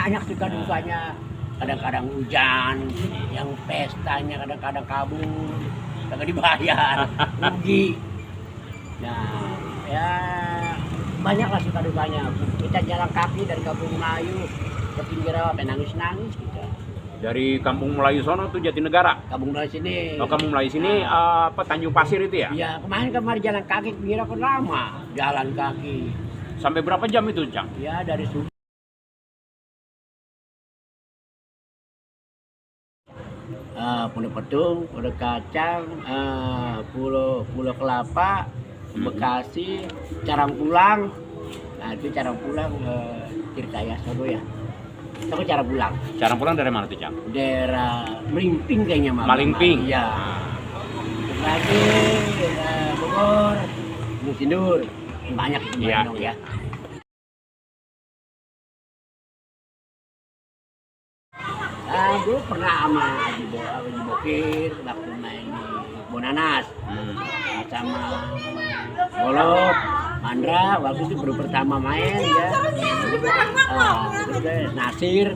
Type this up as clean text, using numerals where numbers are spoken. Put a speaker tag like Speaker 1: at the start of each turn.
Speaker 1: banyak suka dukanya. Kadang-kadang hujan, yang pestanya kadang-kadang kabur, kagak dibayar, rugi. Nah, ya banyak lah suka dukanya. Kita jalan kaki dari Kampung Melayu ke pinggir rawa, nangis-nangis kita.
Speaker 2: Dari Kampung Melayu sono tuh Jatinegara.
Speaker 1: Kampung Melayu sini.
Speaker 2: Oh, Kampung Melayu sini apa Tanjung Pasir itu ya?
Speaker 1: Iya, kemarin jalan kaki ke pinggir rawa lama, jalan kaki.
Speaker 2: Sampai berapa jam itu, Cang?
Speaker 1: Ya dari subuh. Pulau Petung, Pulau Kacang, Pulau Kelapa, Bekasi, Carangpulang. Nah itu Carangpulang Tirtaya Sono ya. Itu cara pulang.
Speaker 2: Cara pulang dari mana tuh, Cang?
Speaker 1: Daerah Melimping kayaknya Mama.
Speaker 2: Malimping.
Speaker 1: Iya. Lagi Bogor, Gunung Sindur. Banyak
Speaker 2: Iya,
Speaker 1: dong
Speaker 2: iya.
Speaker 1: ya. Dulu pernah sama Haji Bokir waktu main di Bonanas sama Bolok, Mandra waktu itu baru pertama main ya. Terus Nasir.